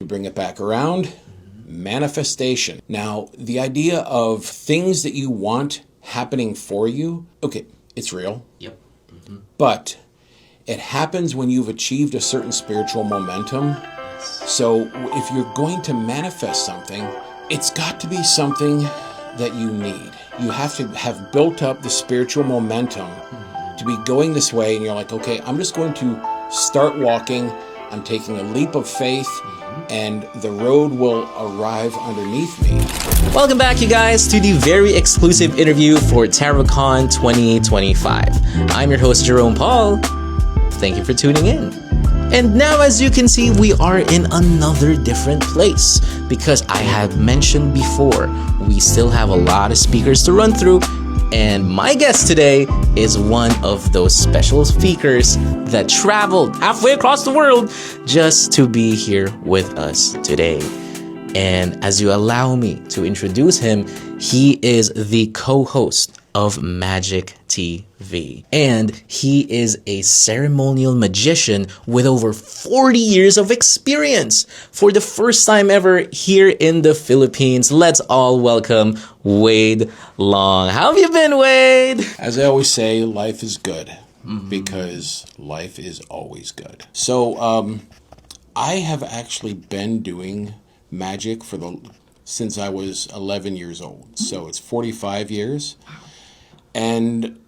Bring it back around. Manifestation. Now, the idea of things that you want happening for you, okay, it's real. Yep. But it happens when you've achieved a certain spiritual momentum. So if you're going to manifest something, it's got to be something that you need. You have to have built up the spiritual momentum to be going this way, and you're like, okay, I'm just going to start walking. I'm taking a leap of faith, and the road will arrive underneath me. Welcome back, you guys, to the very exclusive interview for TarotCon 2025. I'm your host, Jerome Paul. Thank you for tuning in. And now, as you can see, we are in another different place because I have mentioned before, we still have a lot of speakers to run through. And my guest today is one of those special speakers that traveled halfway across the world just to be here with us today. And as you allow me to introduce him, he is the co-host of Magic TV. And he is a ceremonial magician with over 40 years of experience. For the first time ever here in the Philippines, let's all welcome Wade Long. How have you been, Wade? As I always say, life is good because life is always good. So I have actually been doing magic since I was 11 years old. So it's 45 years. And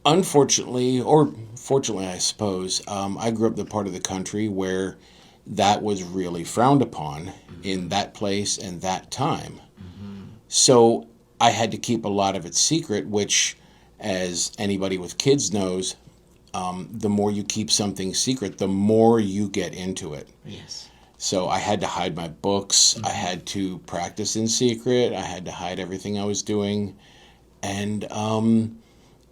unfortunately, or fortunately, I suppose, I grew up in the part of the country where that was really frowned upon in that place and that time. So I had to keep a lot of it secret, which, as anybody with kids knows, the more you keep something secret, the more you get into it. Yes. So I had to hide my books. I had to practice in secret. I had to hide everything I was doing. And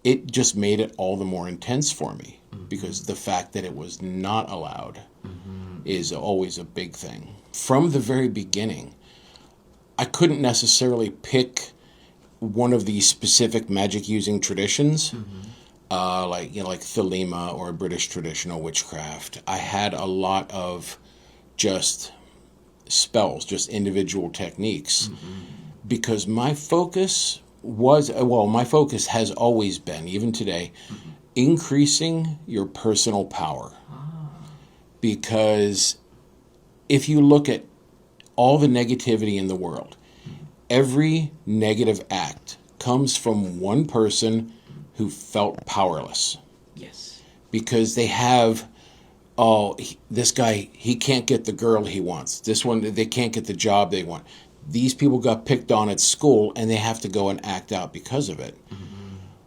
it just made it all the more intense for me because the fact that it was not allowed is always a big thing. From the very beginning, I couldn't necessarily pick one of these specific magic using traditions, like Thelema or British traditional witchcraft. I had a lot of just spells, just individual techniques, because my focus has always been, even today, increasing your personal power. Because if you look at all the negativity in the world, every negative act comes from one person who felt powerless. Yes. Because they have, this guy, he can't get the girl he wants. This one, they can't get the job they want. These people got picked on at school and they have to go and act out because of it.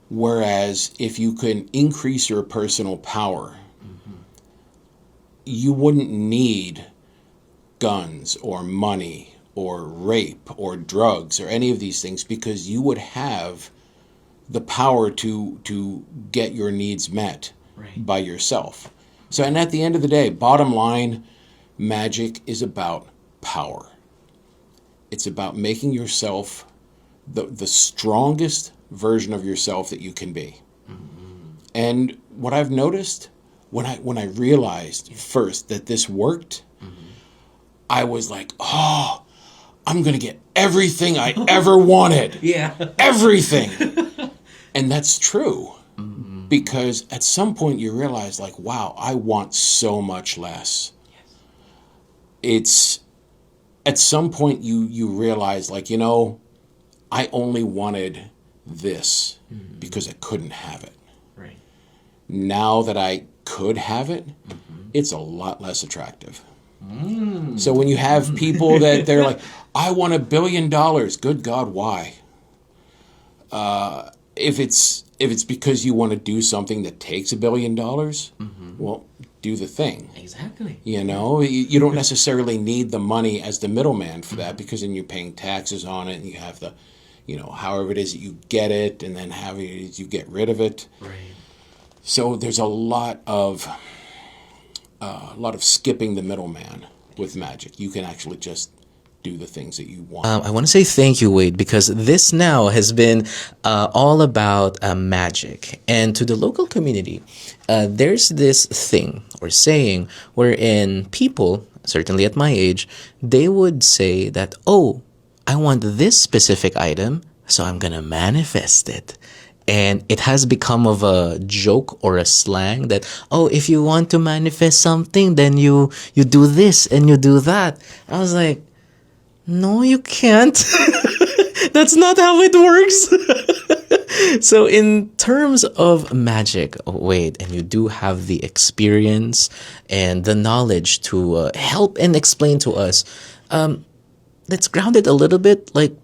Whereas if you can increase your personal power, you wouldn't need guns or money or rape or drugs or any of these things, because you would have the power to get your needs met by yourself. So, and at the end of the day, bottom line, magic is about power. It's about making yourself the strongest version of yourself that you can be. And what I've noticed, when I realized first that this worked, I was like, oh, I'm going to get everything I ever wanted. Yeah. Everything. And that's true. Because at some point you realize, like, wow, I want so much less. It's, at some point you realize, like, I only wanted this because I couldn't have it. Right. Now that I could have it, it's a lot less attractive. So when you have people that they're like, I want $1 billion, good God, why? If it's because you want to do something that takes $1 billion, well, do the thing. Exactly. You don't necessarily need the money as the middleman for that, because then you're paying taxes on it, and you have the, however it is that you get it, and then how it is you get rid of it. Right. So there's a lot of skipping the middleman with magic. You can actually just do the things that you want. I want to say thank you, Wade, because this now has been all about magic. And to the local community, there's this thing or saying wherein people, certainly at my age, they would say that, oh, I want this specific item, so I'm gonna manifest it. And it has become of a joke or a slang that, oh, if you want to manifest something, then you do this and you do that. I was like, no, you can't. That's not how it works. So in terms of magic, oh, wait, and you do have the experience and the knowledge to help and explain to us. Let's ground it a little bit, like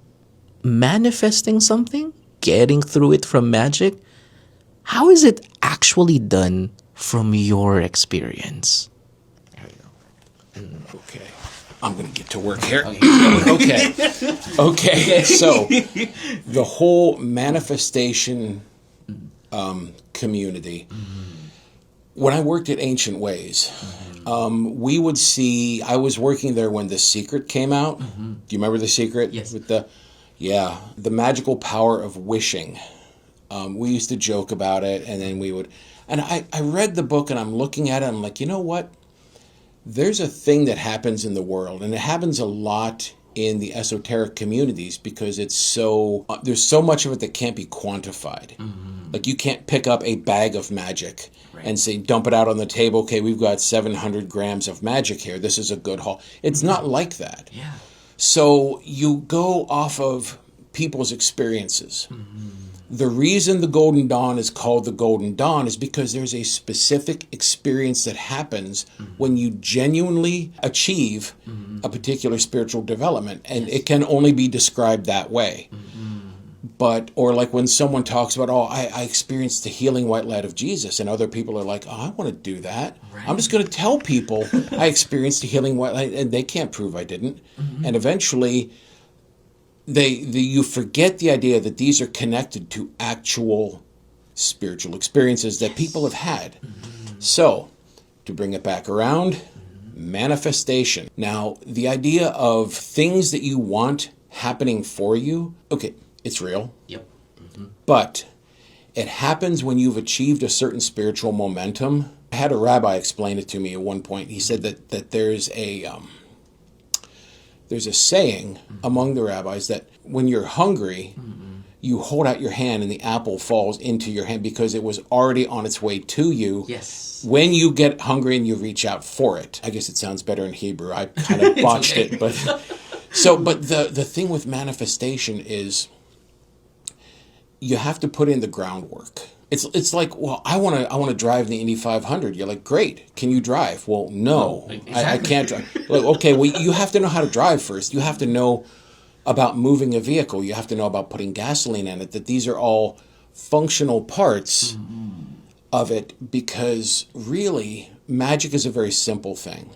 manifesting something, getting through it from magic. How is it actually done from your experience? Okay. I'm going to get to work here. Okay. Okay. So the whole manifestation community, when I worked at Ancient Ways, we would see, I was working there when The Secret came out. Do you remember The Secret? Yes. With the magical power of wishing. We used to joke about it, and then we would, and I read the book and I'm looking at it, I'm like, you know what? There's a thing that happens in the world, and it happens a lot in the esoteric communities because it's so, there's so much of it that can't be quantified. Like you can't pick up a bag of magic and say, dump it out on the table. Okay, we've got 700 grams of magic here. This is a good haul. It's not like that. Yeah. So you go off of people's experiences. The reason the Golden Dawn is called the Golden Dawn is because there's a specific experience that happens when you genuinely achieve a particular spiritual development, and it can only be described that way. But, or like when someone talks about, oh, I experienced the healing white light of Jesus, and other people are like, oh, I want to do that. I'm just going to tell people I experienced the healing white light, and they can't prove I didn't. And eventually, you forget the idea that these are connected to actual spiritual experiences that people have had. So, to bring it back around, manifestation. Now, the idea of things that you want happening for you, okay, it's real. Yep. But it happens when you've achieved a certain spiritual momentum. I had a rabbi explain it to me at one point. He said that there's a saying among the rabbis that when you're hungry, you hold out your hand and the apple falls into your hand because it was already on its way to you. Yes. When you get hungry and you reach out for it. I guess it sounds better in Hebrew. I kind of botched it. But the thing with manifestation is you have to put in the groundwork. It's like, well, I want to drive the Indy 500. You're like, great. Can you drive? Well, no, I can't drive. Like, okay, well, you have to know how to drive first. You have to know about moving a vehicle. You have to know about putting gasoline in it. That these are all functional parts of it, because really, magic is a very simple thing.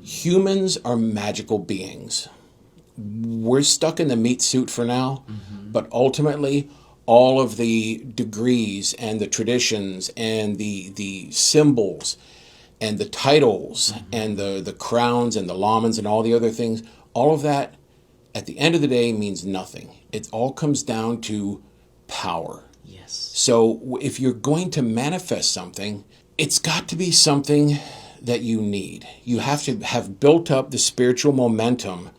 Humans are magical beings. We're stuck in the meat suit for now, but ultimately, all of the degrees and the traditions and the symbols and the titles and the crowns and the lamans and all the other things, all of that at the end of the day means nothing. It all comes down to power. Yes. So if you're going to manifest something, it's got to be something that you need. You have to have built up the spiritual momentum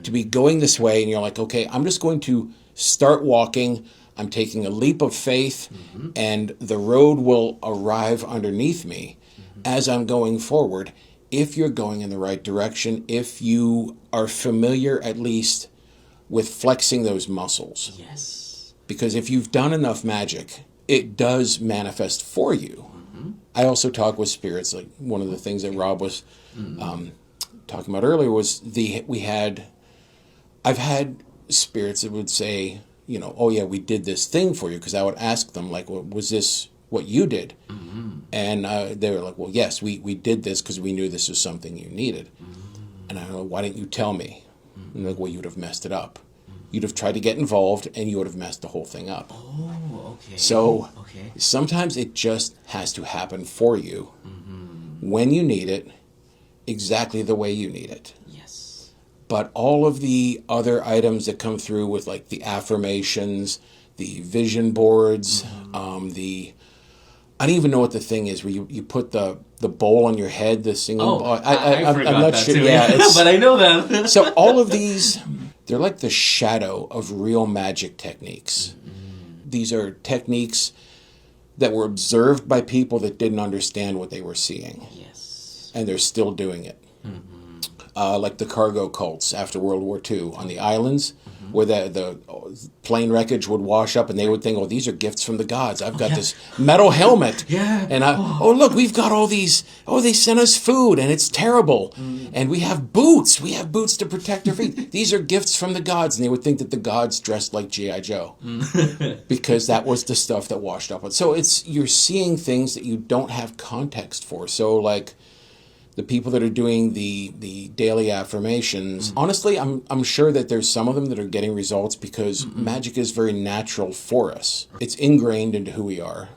to be going this way, and you're like, okay, I'm just going to start walking. I'm taking a leap of faith, and the road will arrive underneath me as I'm going forward. If you're going in the right direction, if you are familiar at least with flexing those muscles. Yes. Because if you've done enough magic, it does manifest for you. I also talk with spirits. Like one of the things that Rob was talking about earlier was I've had spirits that would say, you know, oh yeah, we did this thing for you. Because I would ask them, like, well, was this what you did? And they were like, well, yes, we did this because we knew this was something you needed. And I go, why didn't you tell me? And they're like, well, you would have messed it up. You'd have tried to get involved and you would have messed the whole thing up. Oh, okay. So sometimes it just has to happen for you when you need it, exactly the way you need it. Yes. But all of the other items that come through with like the affirmations, the vision boards, the I don't even know what the thing is where you put the bowl on your head, the singing bowl. I forgot I'm not that sure. too. Yeah, But I know them. so all of these, they're like the shadow of real magic techniques. These are techniques that were observed by people that didn't understand what they were seeing. Yes. And they're still doing it. Like the cargo cults after World War II on the islands, where the plane wreckage would wash up, and they would think, "Oh, these are gifts from the gods. I've got this metal helmet, and look, we've got all these. Oh, they sent us food, and it's terrible, and we have boots. We have boots to protect our feet. These are gifts from the gods." And they would think that the gods dressed like GI Joe, because that was the stuff that washed up. So you're seeing things that you don't have context for. So like, the people that are doing the daily affirmations, honestly, I'm sure that there's some of them that are getting results because magic is very natural for us. It's ingrained into who we are.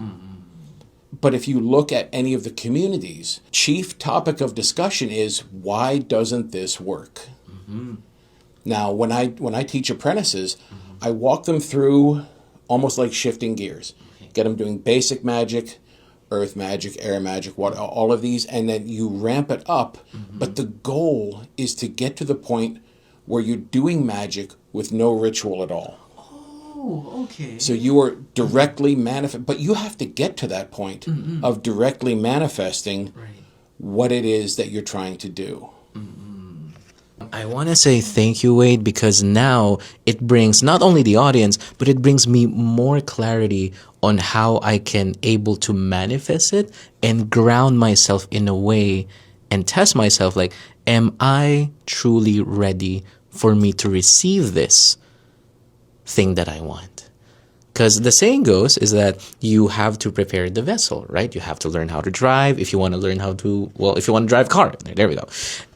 But if you look at any of the communities, chief topic of discussion is, why doesn't this work? Now, when I teach apprentices, I walk them through almost like shifting gears. Get them doing basic magic, earth magic, air magic, all of these, and then you ramp it up. But the goal is to get to the point where you're doing magic with no ritual at all. Oh, okay. So you are directly but you have to get to that point of directly manifesting what it is that you're trying to do. I want to say thank you, Wade, because now it brings not only the audience, but it brings me more clarity on how I can able to manifest it and ground myself in a way and test myself like, am I truly ready for me to receive this thing that I want? Because the saying goes is that you have to prepare the vessel, right? You have to learn how to drive if you want to learn how to, if you want to drive a car. There we go.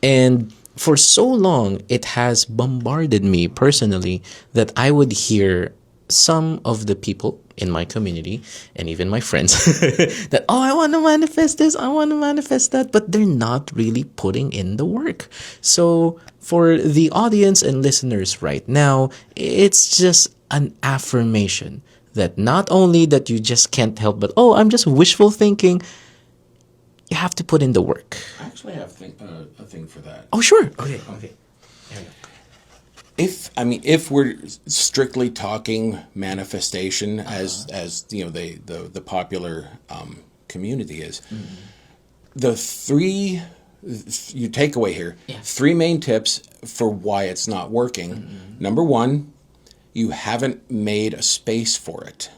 And for so long, it has bombarded me personally that I would hear some of the people in my community and even my friends that, oh, I want to manifest this, I want to manifest that, but they're not really putting in the work. So for the audience and listeners right now, it's just an affirmation that not only that you just can't help but, oh, I'm just wishful thinking. You have to put in the work. I actually have a thing for that. Oh, sure. Okay. There we go. If we're strictly talking manifestation as you know the popular community is, the three you take away here, three main tips for why it's not working. Number one, you haven't made a space for it.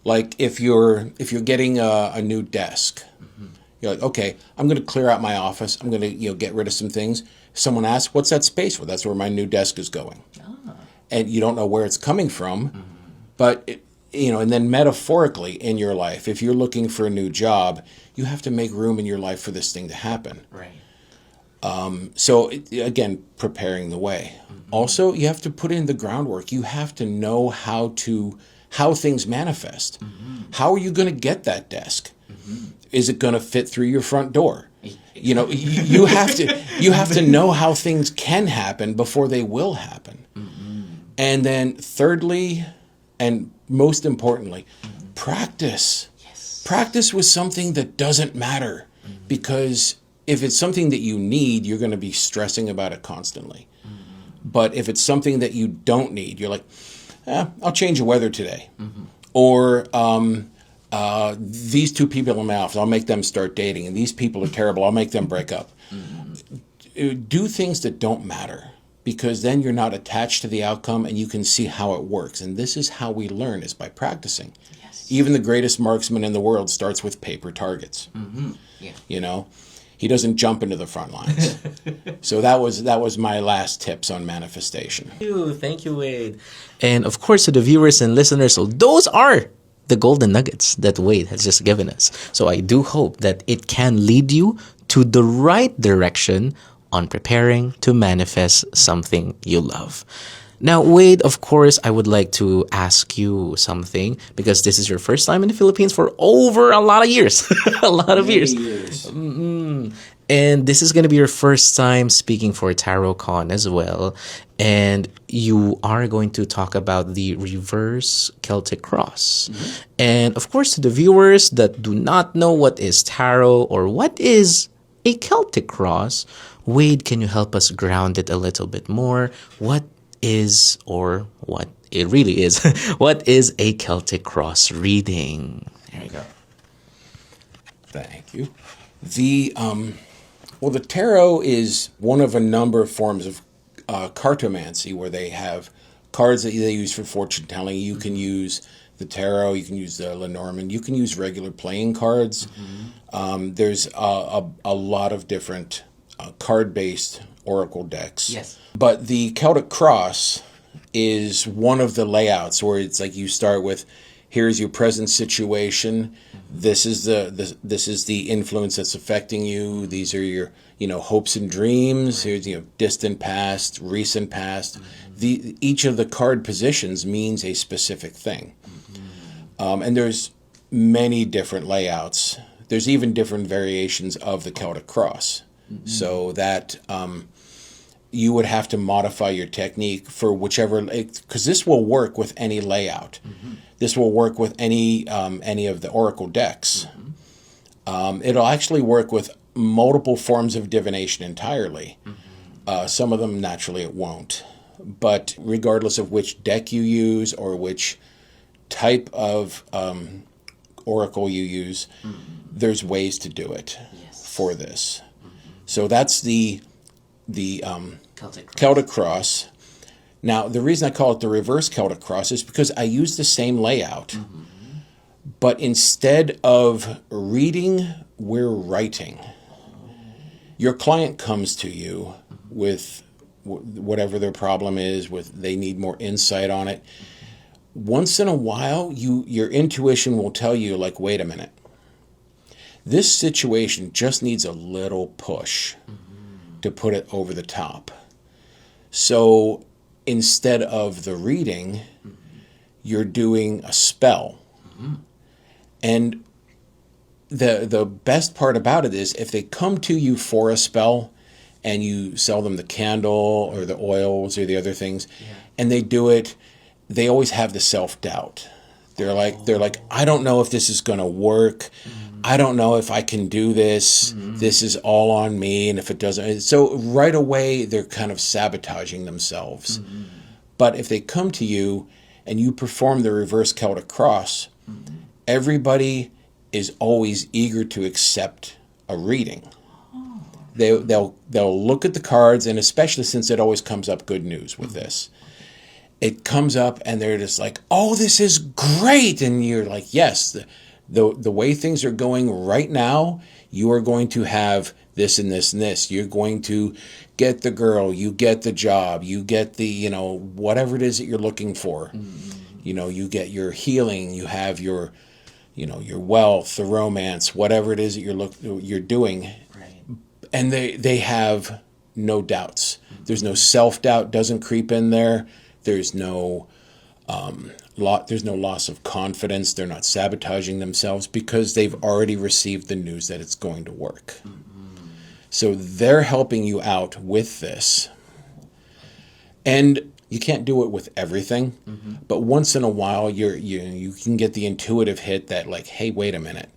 Like if you're getting a new desk. You're like, okay, I'm going to clear out my office. I'm going to get rid of some things. Someone asks, what's that space for? That's where my new desk is going. And you don't know where it's coming from. But, and then metaphorically in your life, if you're looking for a new job, you have to make room in your life for this thing to happen. Right. So, again, preparing the way. Also, you have to put in the groundwork. You have to know how things manifest. How are you going to get that desk? Is it going to fit through your front door? You have to know how things can happen before they will happen. And then thirdly, and most importantly, practice. Yes. Practice with something that doesn't matter, because if it's something that you need, you're going to be stressing about it constantly. But if it's something that you don't need, you're like, I'll change the weather today. Or these two people in my office, I'll make them start dating, and these people are terrible, I'll make them break up. Do things that don't matter, because then you're not attached to the outcome and you can see how it works. And this is how we learn, is by practicing. Yes. Even the greatest marksman in the world starts with paper targets. Yeah. He doesn't jump into the front lines. So that was my last tips on manifestation. Thank you, Wade. And of course, to the viewers and listeners, so those are the golden nuggets that Wade has just given us. So I do hope that it can lead you to the right direction on preparing to manifest something you love. Now, Wade, of course, I would like to ask you something, because this is your first time in the Philippines for over a lot of years. A lot of years. And this is going to be your first time speaking for TarotCon as well. And you are going to talk about the reverse Celtic cross. And of course, to the viewers that do not know what is tarot or what is a Celtic cross, Wade, can you help us ground it a little bit more? What is, or what it really is, what is a Celtic cross reading? There you go. Thank you. The tarot is one of a number of forms of cartomancy where they have cards that they use for fortune telling. You can use the tarot, you can use the Lenormand, you can use regular playing cards. There's a lot of different card-based oracle decks. Yes. But the Celtic cross is one of the layouts where it's like you start with, here's your present situation. This is the influence that's affecting you. These are your hopes and dreams. Here's distant past, recent past. Each of the card positions means a specific thing, and there's many different layouts. There's even different variations of the Celtic cross, so that you would have to modify your technique for whichever, because this will work with any layout. This will work with any of the oracle decks. It'll actually work with multiple forms of divination entirely. Some of them, naturally, it won't. But regardless of which deck you use or which type of oracle you use, there's ways to do it for this. So that's the Celtic cross. Now, the reason I call it the reverse Celtic cross is because I use the same layout, but instead of reading, we're writing. Your client comes to you with whatever their problem is, they need more insight on it. Once in a while, your intuition will tell you, like, wait a minute. This situation just needs a little push to put it over the top. So instead of the reading, you're doing a spell. And the best part about it is if they come to you for a spell and you sell them the candle or the oils or the other things, and they do it, they always have the self-doubt. They're like, I don't know if this is going to work. I don't know if I can do this. This is all on me. And if it doesn't, so right away, they're kind of sabotaging themselves. But if they come to you and you perform the reverse Celtic cross, everybody is always eager to accept a reading. They'll look at the cards, and especially since it always comes up good news with this. It comes up and they're just like, oh, this is great. And you're like, yes, the way things are going right now, you are going to have this and this and this. You're going to get the girl, you get the job, you get the, whatever it is that you're looking for. You get your healing, you have your, your wealth, the romance, whatever it is that you're doing. Right. And they have no doubts. There's no self-doubt doesn't creep in there. There's no loss of confidence. They're not sabotaging themselves because they've already received the news that it's going to work. So they're helping you out with this. And you can't do it with everything, but once in a while you can get the intuitive hit that, like, hey, wait a minute,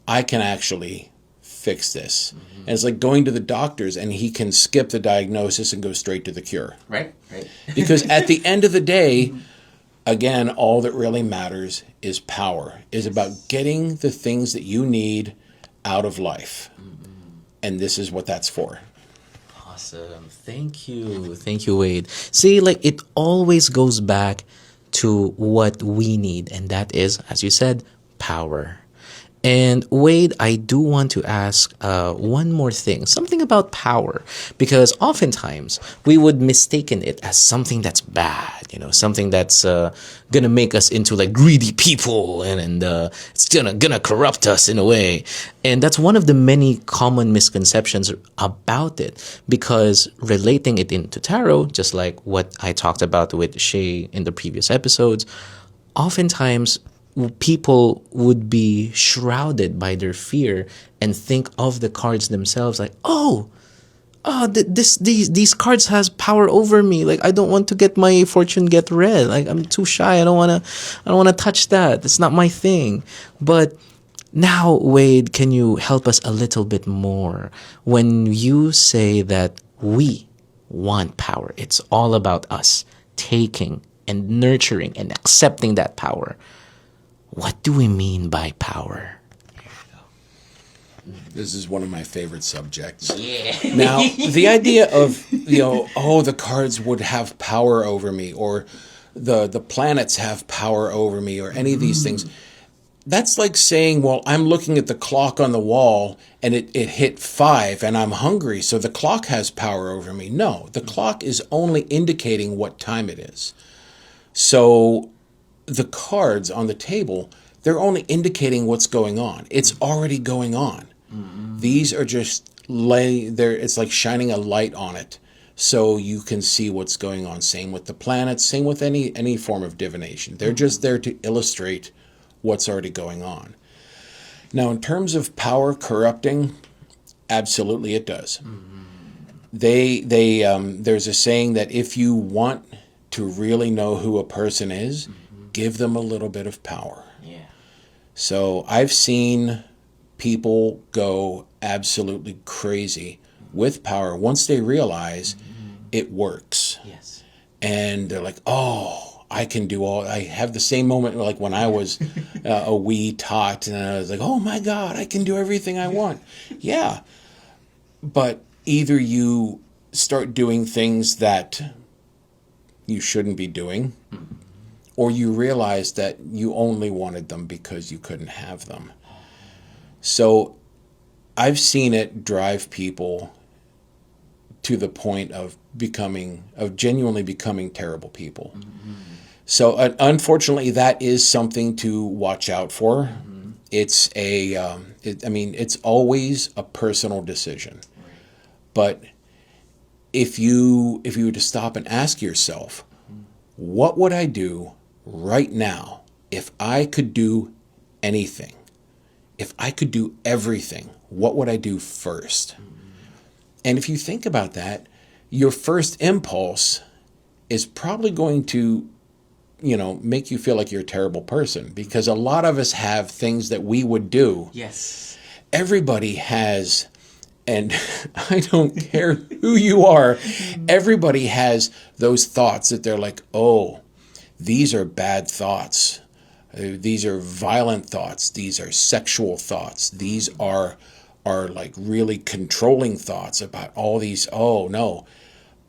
I can actually fix this. And it's like going to the doctors and he can skip the diagnosis and go straight to the cure. Right. Because at the end of the day, again, all that really matters is power, is about getting the things that you need out of life. And this is what that's for. Awesome. Thank you, Wade. See, it always goes back to what we need, and that is, as you said, power. And Wade, I do want to ask one more thing, something about power, because oftentimes we would mistaken it as something that's bad, something that's gonna make us into greedy people, and it's gonna corrupt us in a way. And that's one of the many common misconceptions about it, because relating it into tarot, just like what I talked about with Shay in the previous episodes, oftentimes people would be shrouded by their fear and think of the cards themselves like, these cards has power over me. Like, I don't want to get my fortune get read. Like, I'm too shy. I don't wanna touch that. It's not my thing. But now, Wade, can you help us a little bit more when you say that we want power? It's all about us taking and nurturing and accepting that power. What do we mean by power? This is one of my favorite subjects. Yeah. Now, the idea of, the cards would have power over me, or the planets have power over me, or any of these things. That's like saying, well, I'm looking at the clock on the wall and it hit 5 and I'm hungry, so the clock has power over me. No, the clock is only indicating what time it is. So the cards on the table, they're only indicating what's going on. It's already going on. These are just it's like shining a light on it so you can see what's going on. Same with the planets, same with any form of divination. They're just there to illustrate what's already going on. Now, in terms of power corrupting, absolutely it does. There's a saying that if you want to really know who a person is, give them a little bit of power. Yeah. So I've seen people go absolutely crazy with power once they realize it works. Yes. And they're like, I can do all. I have the same moment like when I was a wee tot, and I was like, oh my God, I can do everything I want. Yeah. But either you start doing things that you shouldn't be doing, or you realize that you only wanted them because you couldn't have them. So I've seen it drive people to the point of genuinely becoming terrible people. So unfortunately, that is something to watch out for. It's it's always a personal decision. But if you were to stop and ask yourself, what would I do right now if I could do anything? If I could do everything, what would I do first? And if you think about that, your first impulse is probably going to make you feel like you're a terrible person, because a lot of us have things that we would do. Yes. Everybody has, and I don't care who you are, everybody has those thoughts that they're like, oh, these are bad thoughts. These are violent thoughts. These are sexual thoughts. These are like really controlling thoughts about all these. Oh no.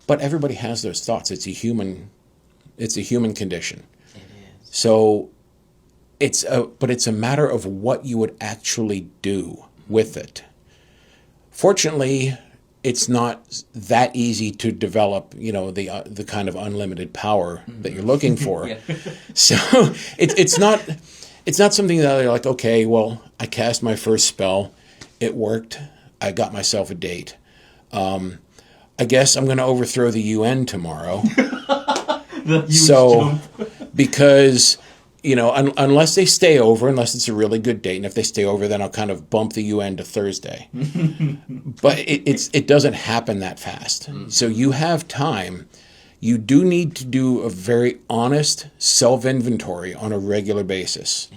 But everybody has those thoughts. It's a human condition. It is. So it's a matter of what you would actually do with it. Fortunately, it's not that easy to develop, the kind of unlimited power that you're looking for. Yeah. So it's not something that you're like, okay, well, I cast my first spell, it worked, I got myself a date. I guess I'm going to overthrow the UN tomorrow. So, because, unless they stay over, unless it's a really good date, and if they stay over, then I'll kind of bump the UN to Thursday. But it doesn't happen that fast. So you have time. You do need to do a very honest self-inventory on a regular basis.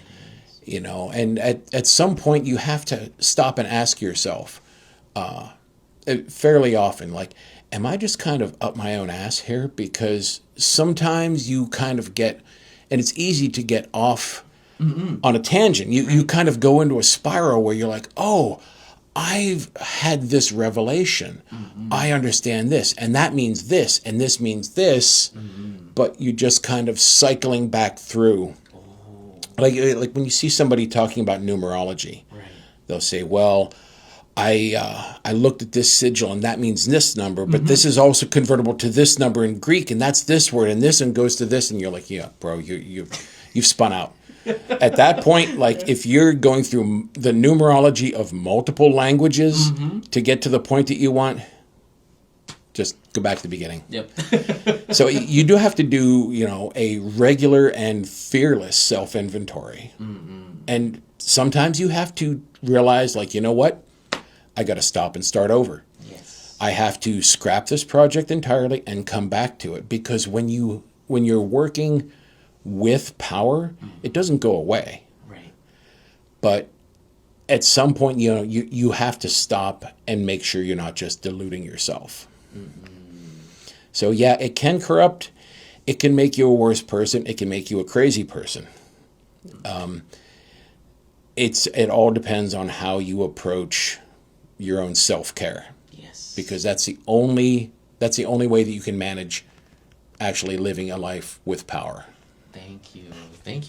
And at some point you have to stop and ask yourself, fairly often, like, am I just kind of up my own ass here? Because sometimes you kind of get, and it's easy to get off on a tangent. You kind of go into a spiral where you're like, oh, I've had this revelation. I understand this, and that means this, and this means this, but you're just kind of cycling back through. Like when you see somebody talking about numerology, they'll say, well, I looked at this sigil and that means this number, but this is also convertible to this number in Greek, and that's this word, and this one goes to this, and you're like, yeah, bro, you've spun out. At that point, like, if you're going through the numerology of multiple languages to get to the point that you want, just go back to the beginning. Yep. So you do have to do, a regular and fearless self-inventory. And sometimes you have to realize, like, you know what? I got to stop and start over. Yes. I have to scrap this project entirely and come back to it, because when you're working with power, it doesn't go away. Right. But at some point, you have to stop and make sure you're not just deluding yourself. So yeah, it can corrupt. It can make you a worse person. It can make you a crazy person. It all depends on how you approach your own self-care, Yes. because that's the only way that you can manage actually living a life with power. Thank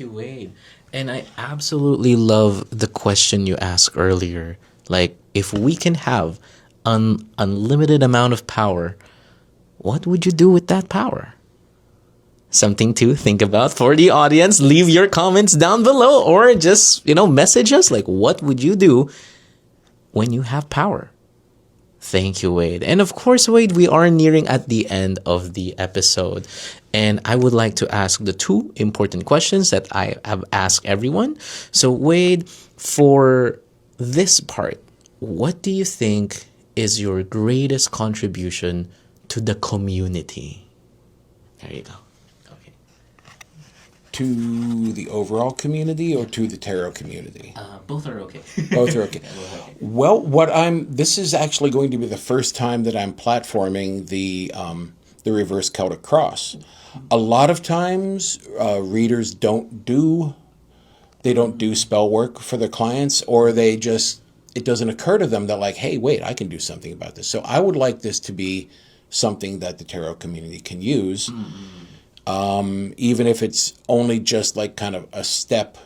you, Wade. And I absolutely love the question you asked earlier. Like, if we can have an unlimited amount of power, what would you do with that power? Something to think about for the audience. Leave your comments down below, or just, message us. Like, what would you do when you have power? Thank you, Wade. And of course, Wade, we are nearing at the end of the episode. And I would like to ask the two important questions that I have asked everyone. So, Wade, for this part, what do you think is your greatest contribution to the community? There you go. Okay. To the overall community or to the tarot community? Both are okay. Both are okay. Well, this is actually going to be the first time that I'm platforming the reverse Celtic cross. A lot of times, readers don't do spell work for their clients, or it doesn't occur to them that, like, hey, wait, I can do something about this. So I would like this to be something that the tarot community can use, even if it's only just like kind of a step,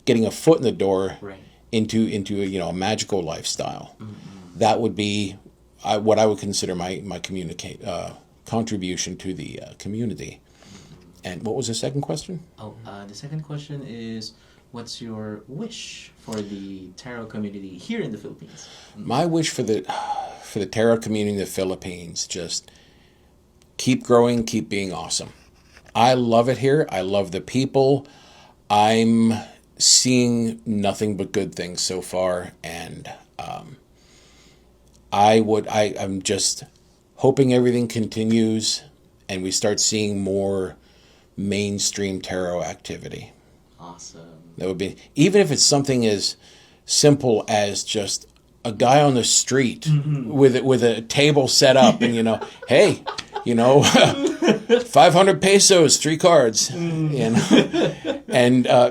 getting a foot in the door, Right. into a magical lifestyle. That would be what I would consider my contribution to the community. And what was the second question? The second question is, what's your wish for the tarot community here in the Philippines? My wish for the tarot community in the Philippines, just keep growing, keep being awesome. I love it here. I love the people. I'm seeing nothing but good things so far, and I'm just hoping everything continues and we start seeing more mainstream tarot activity. Awesome. That would be, even if it's something as simple as just a guy on the street with a table set up and hey, 500 pesos, 3 cards, and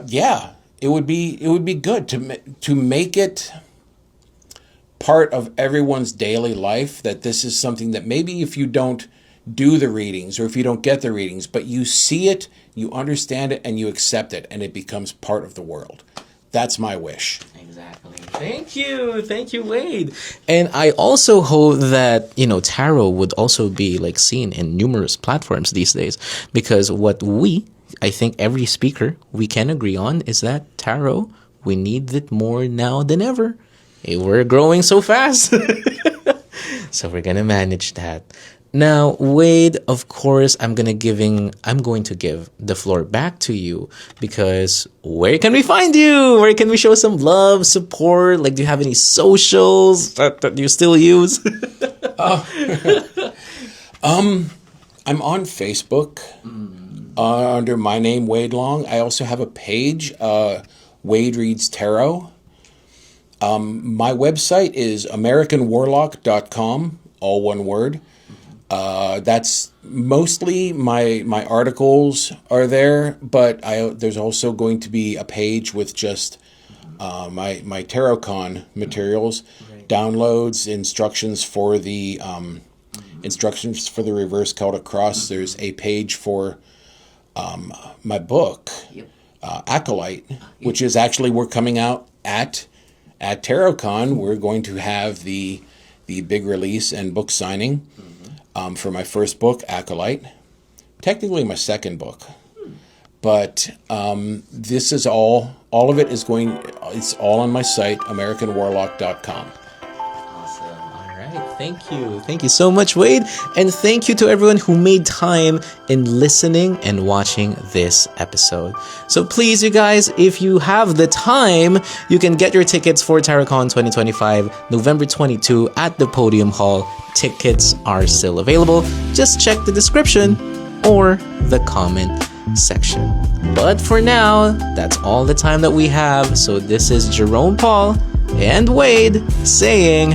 yeah, it would be good to make it part of everyone's daily life, that this is something that maybe if you don't do the readings, or if you don't get the readings, but you see it, you understand it, and you accept it, and it becomes part of the world. That's my wish. Exactly. Thank you, Wade. And I also hope that tarot would also be like seen in numerous platforms these days, because I think every speaker we can agree on is that tarot, we need it more now than ever. We're growing so fast. So we're gonna manage that. Now, Wade, of course, I'm going to give the floor back to you, because where can we find you? Where can we show some love, support? Like, do you have any socials that you still use? I'm on Facebook under my name, Wade Long. I also have a page, Wade Reads Tarot. My website is AmericanWarlock.com, all one word. That's mostly my articles are there, but there's also going to be a page with just my TarotCon materials, right. Downloads, instructions for the reverse Celtic cross. There's a page for my book, yep. Acolyte, which is actually, we're coming out at TarotCon. We're going to have the big release and book signing. For my first book, Acolyte, technically my second book, but this is all of it is it's all on my site, AmericanWarlock.com. Awesome. All right. Thank you. Thank you so much, Wade. And thank you to everyone who made time in listening and watching this episode. So please, you guys, if you have the time, you can get your tickets for TarotCon 2025, November 22 at the Podium Hall. Tickets are still available. Just check the description or the comment section. But for now, that's all the time that we have. So this is Jerome Paul and Wade saying